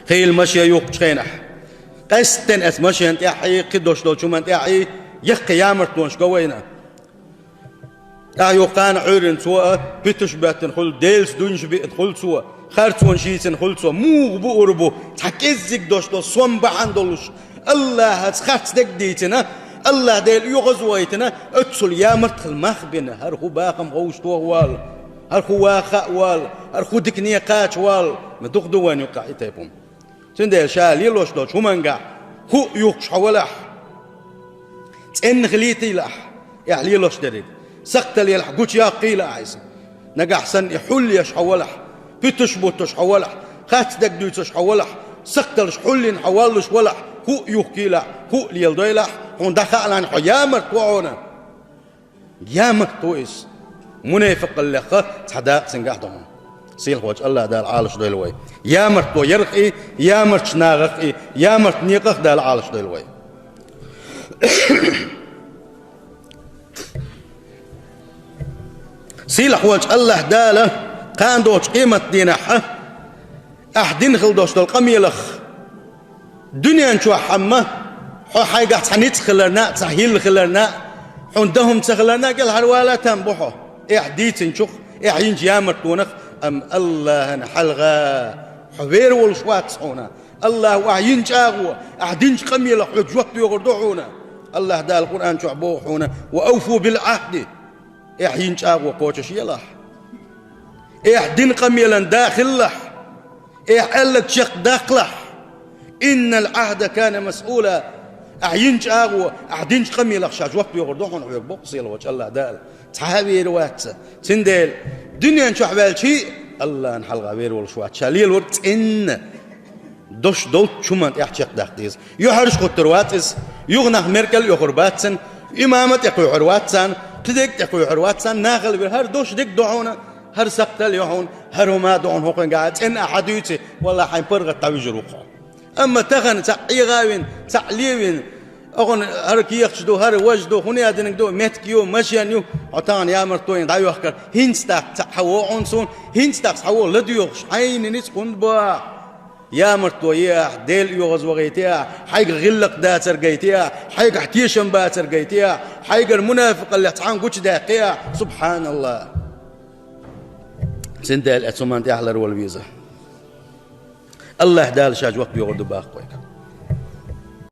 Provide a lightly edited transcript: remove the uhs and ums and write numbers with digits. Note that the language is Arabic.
خيل مشي يوق شينح قستن اس مشي انت احي قدوش لو شو انت احي يخ يامرتون شكوينا يوقان عورن سوا بيتش باتن خل ديلس دونش بيت خل سوا خارتون شيسن خل سوا مو بوربو تحكيزك دوش لو صوم بعندلوش الله هتخرت دك ديتنا الله ديل يغزويتنا اتسل يامرت المخبنا هرخو باقم غوش توال هرخو واخا وال هرخو دكنيه قاش وال ما تخدوان يقع يتيبهم سنديل شال يلوش لو شو منقع هو يوقش حولح تن خليتي لح يحلي لوش دريد سقت لي لح قوش يا قيل عايز نقع حسن يحل يش حولح بيتش بوتش حولح خات دك دوتش حولح سقت لش حلين حولش ولح هو يوكي لح هو ليلدوي لح هون دخل عن حيامر توعونا يامر تويس منافق اللي خ تحداق سنقعدهم سيل خوج الله دال عالش دلوي يامر تو يرقي يامر تناغقي يامر نيقخ دال عالش دلوي سيل خوج الله داله كان دوش قيمة دينحه أحدين خلدوش القميلخ دنيا نشوح حمه حاجة تحنيت خلرنا تسهيل خلرنا عندهم تخلرنا قال هالوالا تنبحه إحديت نشوخ إحين يامر تونخ أم الله نحلغا حبير والشوات صحونا الله وعين شاغوا أحدين قميلخ حجوة يغردوحونا الله دا القرآن شعبوحونا وأوفوا بالعهد إحين شاغوا قوتش يلاح إحدين قميلا داخل لح إحلت شق داخلح إن العهد كان مسؤولا أعينش أغو أعدينش قمي لخشاج وقت يغردوحون ويقبق صيل وجه الله دال تحابير واتسا تنديل دنيا نشو حبال شيء الله نحل غابير والشوات شاليل وقت إن دوش دولت شومان يحشق داختيز يحرش خطرواتز يغنخ ميركل يخرباتسن إمامة يقوي حرواتسان تدك يقوي حرواتسان ناخل بير دوش ديك دعونا هر سقتل يحون هر ما دعون هوقن قاعد إن أحد يوتي والله حين برغة تاويج روحه أما تغن تعي غاوين تعليوين أغن هركي يخشدو هر وجدو هني أدنك دو متكيو مشيانيو عطان يا مرتوين دايو أخكر هنستاق تحوو عنصون هنستاق تحوو لديوخش عين نسكن با يا مرتويا ديل يغز وغيتيا حيق غلق داتر قيتيا حيق احتيشن باتر قيتيا حيق المنافق اللي تعان قوش داقيا سبحان الله سندال أتسمان تحلر والفيزا الله دال شاج وقت يغردو باقويك